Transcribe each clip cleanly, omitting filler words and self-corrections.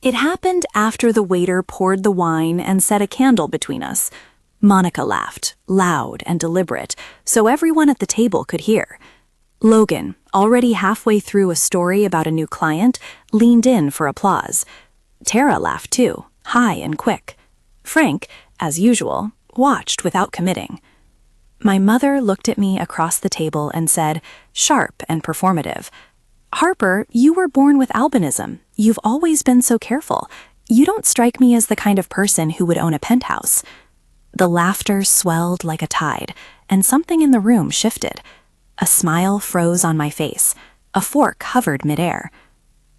It happened after the waiter poured the wine and set a candle between us. Monica laughed, loud and deliberate, so everyone at the table could hear. Logan, already halfway through a story about a new client, leaned in for applause. Tara laughed too, high and quick. Frank, as usual, watched without committing. My mother looked at me across the table and said, sharp and performative, "Harper, you were born with albinism. You've always been so careful. You don't strike me as the kind of person who would own a penthouse." The laughter swelled like a tide, and something in the room shifted. A smile froze on my face. A fork hovered midair.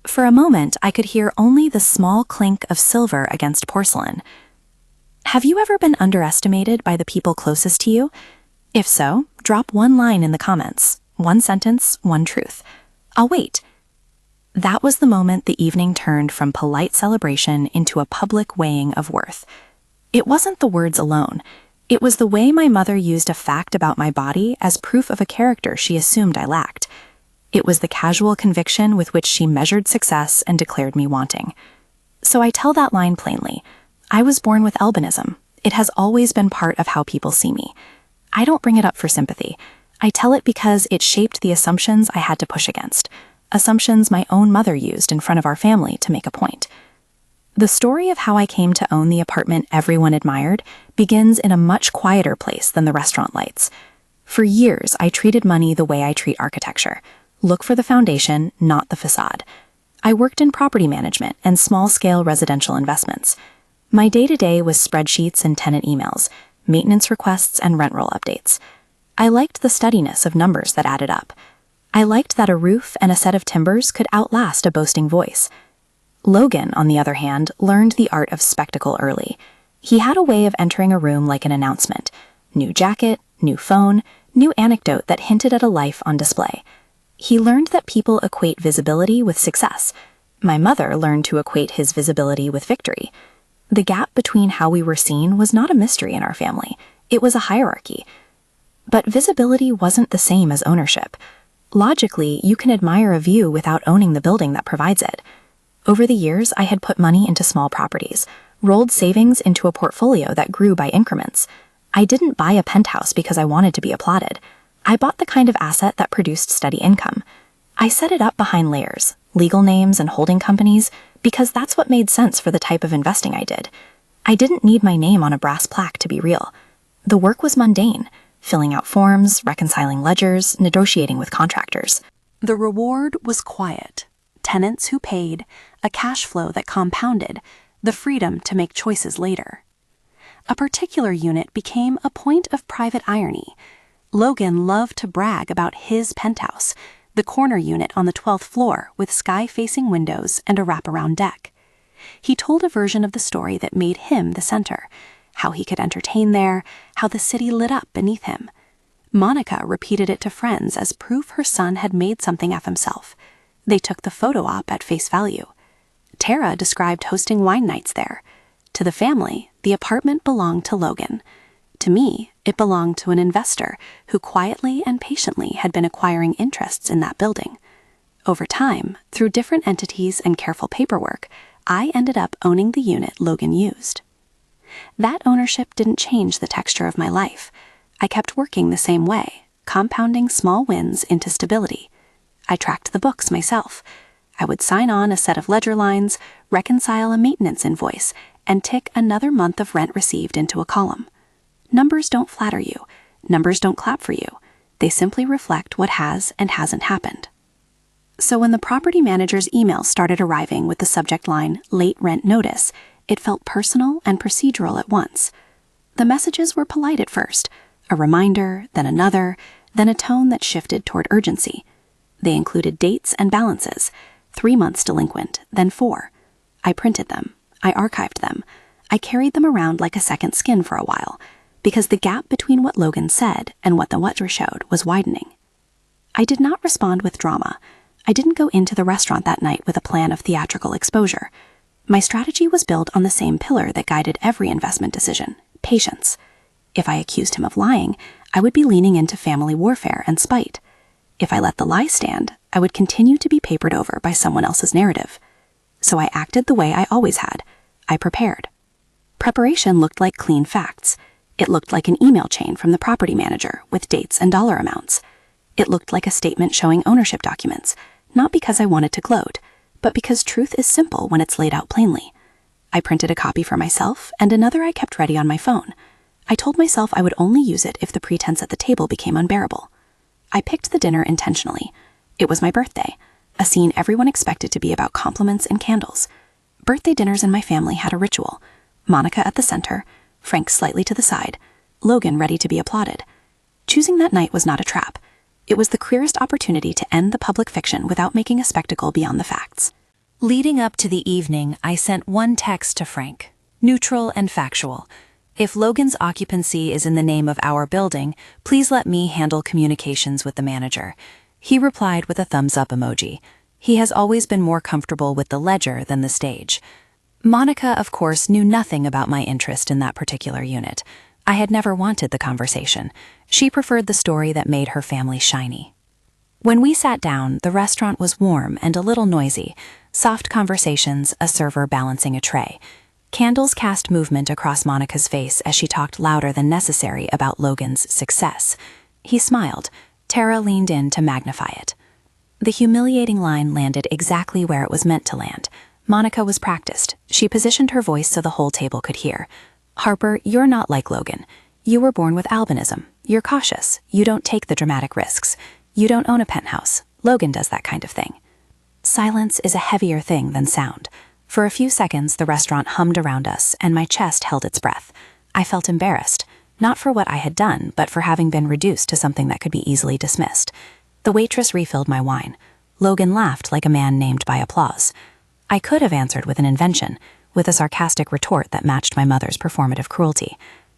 For a moment, I could hear only the small clink of silver against porcelain. Have you ever been underestimated by the people closest to you? If so, drop one line in the comments. One sentence, one truth. I'll wait. That was the moment the evening turned from polite celebration into a public weighing of worth. It wasn't the words alone. It was the way my mother used a fact about my body as proof of a character she assumed I lacked. It was the casual conviction with which she measured success and declared me wanting. So I tell that line plainly. I was born with albinism. It has always been part of how people see me. I don't bring it up for sympathy. I tell it because it shaped the assumptions I had to push against, assumptions my own mother used in front of our family to make a point. The story of how I came to own the apartment everyone admired begins in a much quieter place than the restaurant lights. For years, I treated money the way I treat architecture. Look for the foundation, not the facade. I worked in property management and small-scale residential investments. My day-to-day was spreadsheets and tenant emails, maintenance requests and rent roll updates. I liked the steadiness of numbers that added up. I liked that a roof and a set of timbers could outlast a boasting voice. Logan, on the other hand, learned the art of spectacle early. He had a way of entering a room like an announcement. New jacket, new phone, new anecdote that hinted at a life on display. He learned that people equate visibility with success. My mother learned to equate his visibility with victory. The gap between how we were seen was not a mystery in our family. It was a hierarchy. But visibility wasn't the same as ownership. Logically, you can admire a view without owning the building that provides it. Over the years, I had put money into small properties, rolled savings into a portfolio that grew by increments. I didn't buy a penthouse because I wanted to be applauded. I bought the kind of asset that produced steady income. I set it up behind layers, legal names and holding companies, because that's what made sense for the type of investing I did. I didn't need my name on a brass plaque to be real. The work was mundane, filling out forms, reconciling ledgers, negotiating with contractors. The reward was quiet. Tenants who paid, a cash flow that compounded, the freedom to make choices later. A particular unit became a point of private irony. Logan loved to brag about his penthouse, the corner unit on the 12th floor with sky-facing windows and a wraparound deck. He told a version of the story that made him the center, how he could entertain there, how the city lit up beneath him. Monica repeated it to friends as proof her son had made something of himself. They took the photo op at face value. Tara described hosting wine nights there. To the family, the apartment belonged to Logan. To me, it belonged to an investor who quietly and patiently had been acquiring interests in that building. Over time, through different entities and careful paperwork, I ended up owning the unit Logan used. That ownership didn't change the texture of my life. I kept working the same way, compounding small wins into stability. I tracked the books myself. I would sign on a set of ledger lines, reconcile a maintenance invoice, and tick another month of rent received into a column. Numbers don't flatter you. Numbers don't clap for you. They simply reflect what has and hasn't happened. So when the property manager's email started arriving with the subject line, "Late Rent Notice," it felt personal and procedural at once. The messages were polite at first, a reminder, then another, then a tone that shifted toward urgency. They included dates and balances, 3 months delinquent, then 4. I printed them. I archived them. I carried them around like a second skin for a while, because the gap between what Logan said and what the ledger showed was widening. I did not respond with drama. I didn't go into the restaurant that night with a plan of theatrical exposure. My strategy was built on the same pillar that guided every investment decision: patience. If I accused him of lying, I would be leaning into family warfare and spite. If I let the lie stand, I would continue to be papered over by someone else's narrative. So I acted the way I always had. I prepared. Preparation looked like clean facts. It looked like an email chain from the property manager with dates and dollar amounts. It looked like a statement showing ownership documents, not because I wanted to gloat, but because truth is simple when it's laid out plainly. I printed a copy for myself and another I kept ready on my phone. I told myself I would only use it if the pretense at the table became unbearable. I picked the dinner intentionally. It was my birthday, a scene everyone expected to be about compliments and candles. Birthday dinners in my family had a ritual. Monica at the center, Frank slightly to the side, Logan ready to be applauded. Choosing that night was not a trap. It was the clearest opportunity to end the public fiction without making a spectacle beyond the facts. Leading up to the evening, I sent one text to Frank, neutral and factual. If Logan's occupancy is in the name of our building, please let me handle communications with the manager. He replied with a thumbs-up emoji. He has always been more comfortable with the ledger than the stage. Monica, of course, knew nothing about my interest in that particular unit. I had never wanted the conversation. She preferred the story that made her family shiny. When we sat down, the restaurant was warm and a little noisy. Soft conversations, a server balancing a tray. Candles cast movement across Monica's face as she talked louder than necessary about Logan's success. He smiled. Tara leaned in to magnify it. The humiliating line landed exactly where it was meant to land. Monica was practiced. She positioned her voice so the whole table could hear. Harper, you're not like Logan. You were born with albinism. You're cautious. You don't take the dramatic risks. You don't own a penthouse. Logan does that kind of thing. Silence is a heavier thing than sound. For a few seconds, the restaurant hummed around us, and my chest held its breath. I felt embarrassed, not for what I had done, but for having been reduced to something that could be easily dismissed. The waitress refilled my wine. Logan laughed like a man named by applause. I could have answered with an invention, with a sarcastic retort that matched my mother's performative cruelty.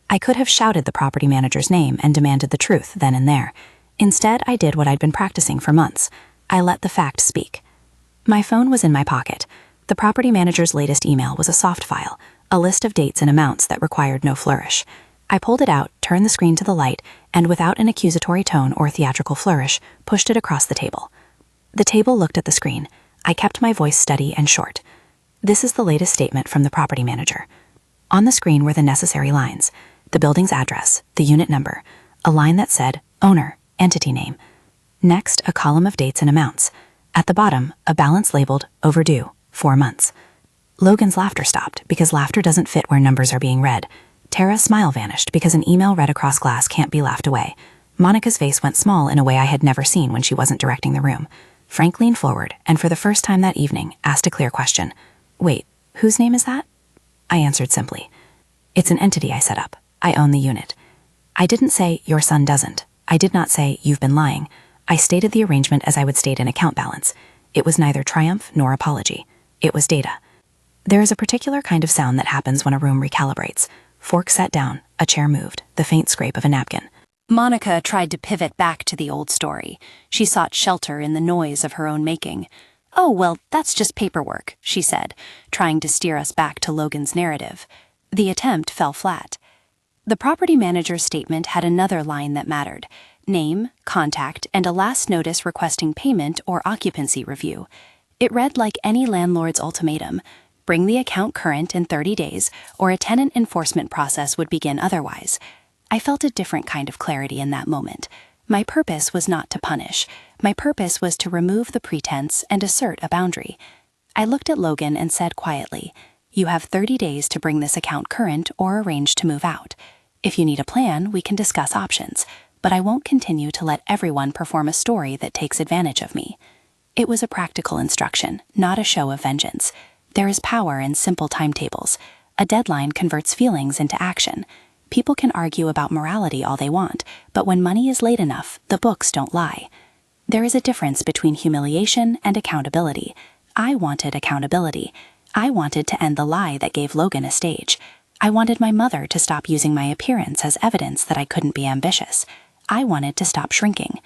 I could have shouted the property manager's name and demanded the truth then and there. Instead, I did what I'd been practicing for months. I let the fact speak. My phone was in my pocket. The property manager's latest email was a soft file, a list of dates and amounts that required no flourish. I pulled it out, turned the screen to the light, and without an accusatory tone or theatrical flourish, pushed it across the table. The table looked at the screen. I kept my voice steady and short. This is the latest statement from the property manager. On the screen were the necessary lines, the building's address, the unit number, a line that said, owner, entity name. Next, a column of dates and amounts. At the bottom, a balance labeled, overdue, 4 months. Logan's laughter stopped because laughter doesn't fit where numbers are being read. Tara's smile vanished because an email read across glass can't be laughed away. Monica's face went small in a way I had never seen when she wasn't directing the room. Frank leaned forward and for the first time that evening asked a clear question. Wait, whose name is that? I answered simply. It's an entity I set up. I own the unit. I didn't say, your son doesn't. I did not say, you've been lying. I stated the arrangement as I would state an account balance. It was neither triumph nor apology. It was data. There is a particular kind of sound that happens when a room recalibrates. Fork sat down, a chair moved, the faint scrape of a napkin. Monica tried to pivot back to the old story. She sought shelter in the noise of her own making. Oh, well, that's just paperwork, she said, trying to steer us back to Logan's narrative. The attempt fell flat. The property manager's statement had another line that mattered. Name, contact, and a last notice requesting payment or occupancy review. It read like any landlord's ultimatum. Bring the account current in 30 days, or a tenant enforcement process would begin otherwise. I felt a different kind of clarity in that moment. My purpose was not to punish. My purpose was to remove the pretense and assert a boundary. I looked at Logan and said quietly, you have 30 days to bring this account current or arrange to move out. If you need a plan, we can discuss options, but I won't continue to let everyone perform a story that takes advantage of me. It was a practical instruction, not a show of vengeance. There is power in simple timetables. A deadline converts feelings into action. People can argue about morality all they want, but when money is late enough, the books don't lie. There is a difference between humiliation and accountability. I wanted accountability. I wanted to end the lie that gave Logan a stage. I wanted my mother to stop using my appearance as evidence that I couldn't be ambitious. I wanted to stop shrinking.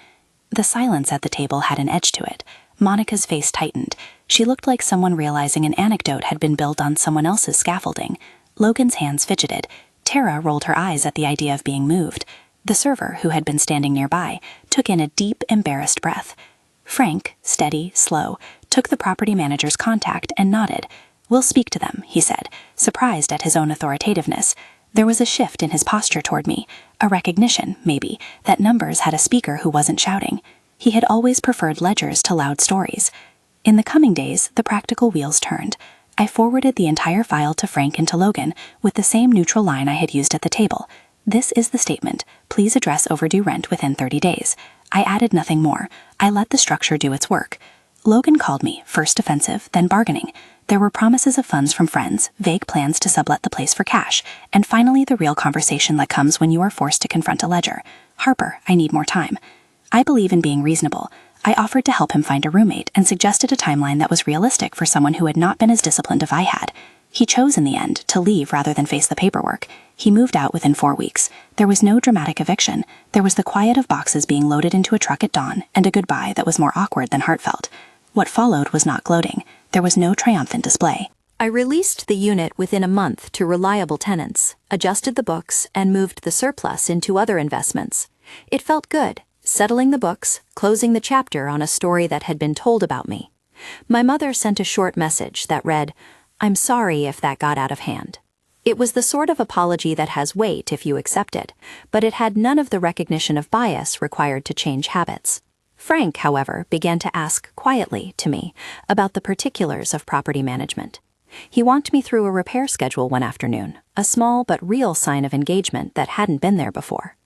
The silence at the table had an edge to it. Monica's face tightened. She looked like someone realizing an anecdote had been built on someone else's scaffolding. Logan's hands fidgeted. Tara rolled her eyes at the idea of being moved. The server, who had been standing nearby, took in a deep, embarrassed breath. Frank, steady, slow, took the property manager's contact and nodded. "We'll speak to them," he said, surprised at his own authoritativeness. There was a shift in his posture toward me, a recognition, maybe, that numbers had a speaker who wasn't shouting. He had always preferred ledgers to loud stories. In the coming days, the practical wheels turned. I forwarded the entire file to Frank and to Logan with the same neutral line I had used at the table. "This is the statement. Please address overdue rent within 30 days. I added nothing more. I let the structure do its work. Logan called me, first defensive, then bargaining. There were promises of funds from friends, vague plans to sublet the place for cash, and finally the real conversation that comes when you are forced to confront a ledger. "Harper, I need more time." I believe in being reasonable. I offered to help him find a roommate and suggested a timeline that was realistic for someone who had not been as disciplined as I had. He chose in the end to leave rather than face the paperwork. He moved out within 4 weeks. There was no dramatic eviction. There was the quiet of boxes being loaded into a truck at dawn and a goodbye that was more awkward than heartfelt. What followed was not gloating. There was no triumphant display. I released the unit within a month to reliable tenants, adjusted the books, and moved the surplus into other investments. It felt good, settling the books, closing the chapter on a story that had been told about me. My mother sent a short message that read, "I'm sorry if that got out of hand." It was the sort of apology that has weight if you accept it, but it had none of the recognition of bias required to change habits. Frank, however, began to ask quietly to me about the particulars of property management. He walked me through a repair schedule one afternoon, a small but real sign of engagement that hadn't been there before.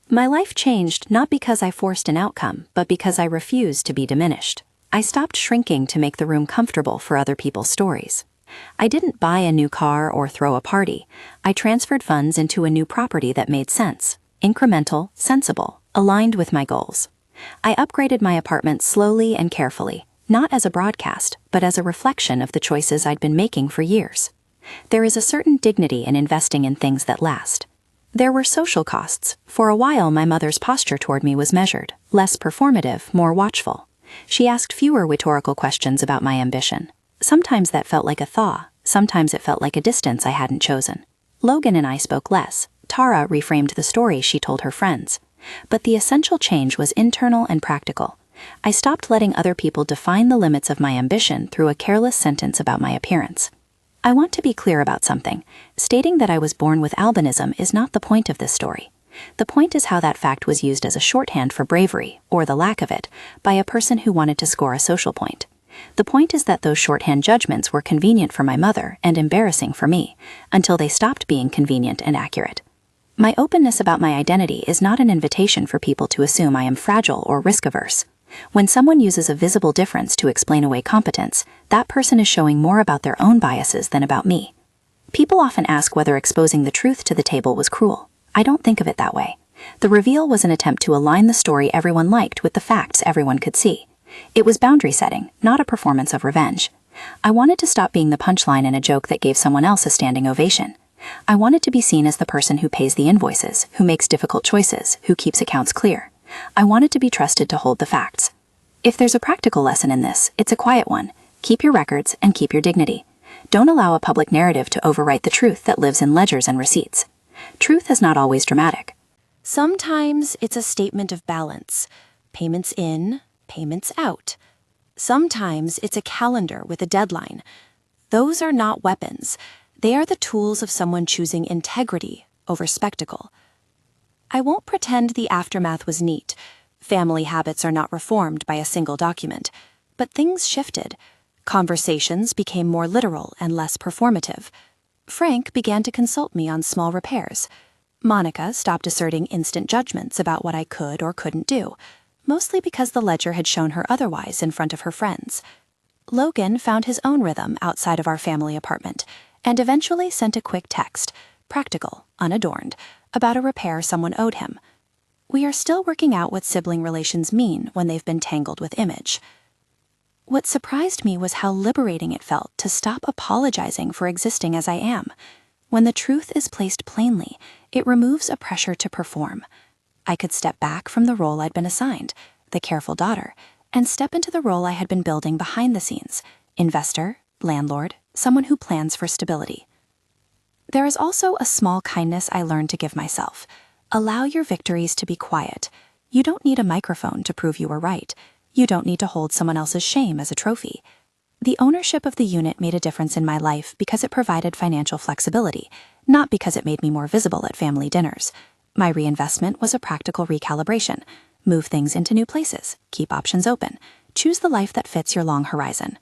My life changed not because I forced an outcome, but because I refused to be diminished. I stopped shrinking to make the room comfortable for other people's stories. I didn't buy a new car or throw a party. I transferred funds into a new property that made sense, incremental, sensible, aligned with my goals. I upgraded my apartment slowly and carefully, not as a broadcast, but as a reflection of the choices I'd been making for years. There is a certain dignity in investing in things that last. There were social costs. For a while, my mother's posture toward me was measured, less performative, more watchful. She asked fewer rhetorical questions about my ambition. Sometimes that felt like a thaw, sometimes it felt like a distance I hadn't chosen. Logan and I spoke less. Tara reframed the story she told her friends. But the essential change was internal and practical. I stopped letting other people define the limits of my ambition through a careless sentence about my appearance. I want to be clear about something. Stating that I was born with albinism is not the point of this story. The point is how that fact was used as a shorthand for bravery, or the lack of it, by a person who wanted to score a social point. The point is that those shorthand judgments were convenient for my mother and embarrassing for me, until they stopped being convenient and accurate. My openness about my identity is not an invitation for people to assume I am fragile or risk-averse. When someone uses a visible difference to explain away competence, that person is showing more about their own biases than about me. People often ask whether exposing the truth to the table was cruel. I don't think of it that way. The reveal was an attempt to align the story everyone liked with the facts everyone could see. It was boundary setting, not a performance of revenge. I wanted to stop being the punchline in a joke that gave someone else a standing ovation. I wanted to be seen as the person who pays the invoices, who makes difficult choices, who keeps accounts clear. I wanted to be trusted to hold the facts. If there's a practical lesson in this, it's a quiet one. Keep your records and keep your dignity. Don't allow a public narrative to overwrite the truth that lives in ledgers and receipts. Truth is not always dramatic. Sometimes it's a statement of balance. Payments in, payments out. Sometimes it's a calendar with a deadline. Those are not weapons. They are the tools of someone choosing integrity over spectacle. I won't pretend the aftermath was neat. Family habits are not reformed by a single document. But things shifted. Conversations became more literal and less performative. Frank began to consult me on small repairs. Monica stopped asserting instant judgments about what I could or couldn't do, mostly because the ledger had shown her otherwise in front of her friends. Logan found his own rhythm outside of our family apartment, and eventually sent a quick text, practical, unadorned, about a repair someone owed him. We are still working out what sibling relations mean when they've been tangled with image. What surprised me was how liberating it felt to stop apologizing for existing as I am. When the truth is placed plainly, it removes a pressure to perform. I could step back from the role I'd been assigned, the careful daughter, and step into the role I had been building behind the scenes, investor, landlord, someone who plans for stability. There is also a small kindness I learned to give myself. Allow your victories to be quiet. You don't need a microphone to prove you were right. You don't need to hold someone else's shame as a trophy. The ownership of the unit made a difference in my life because it provided financial flexibility, not because it made me more visible at family dinners. My reinvestment was a practical recalibration. Move things into new places, keep options open, choose the life that fits your long horizon.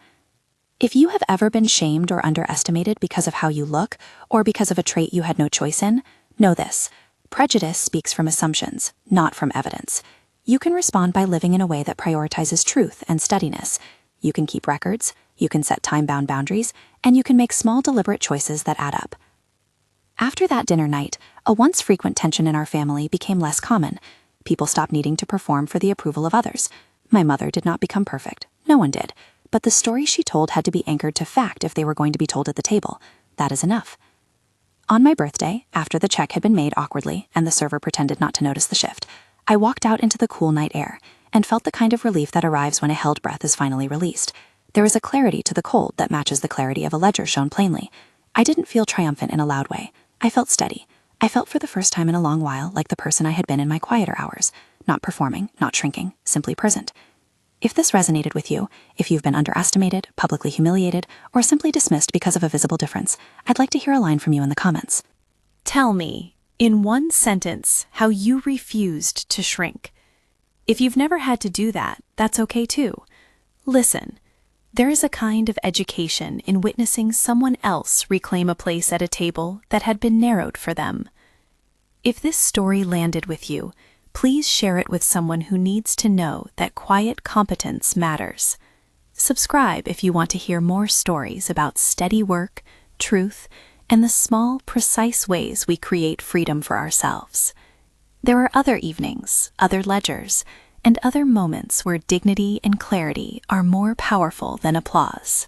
If you have ever been shamed or underestimated because of how you look, or because of a trait you had no choice in, know this: prejudice speaks from assumptions, not from evidence. You can respond by living in a way that prioritizes truth and steadiness. You can keep records, you can set time-bound boundaries, and you can make small deliberate choices that add up. After that dinner night, a once frequent tension in our family became less common. People stopped needing to perform for the approval of others. My mother did not become perfect. No one did. But the story she told had to be anchored to fact if they were going to be told at the table. That is enough. On my birthday, after the check had been made awkwardly and the server pretended not to notice the shift, I walked out into the cool night air and felt the kind of relief that arrives when a held breath is finally released. There is a clarity to the cold that matches the clarity of a ledger shown plainly. I didn't feel triumphant in a loud way. I felt steady. I felt for the first time in a long while like the person I had been in my quieter hours, not performing, not shrinking, simply present. If this resonated with you, if you've been underestimated, publicly humiliated, or simply dismissed because of a visible difference, I'd like to hear a line from you in the comments. Tell me, in one sentence, how you refused to shrink. If you've never had to do that, that's okay too. Listen, there is a kind of education in witnessing someone else reclaim a place at a table that had been narrowed for them. If this story landed with you, please share it with someone who needs to know that quiet competence matters. Subscribe if you want to hear more stories about steady work, truth, and the small, precise ways we create freedom for ourselves. There are other evenings, other ledgers, and other moments where dignity and clarity are more powerful than applause.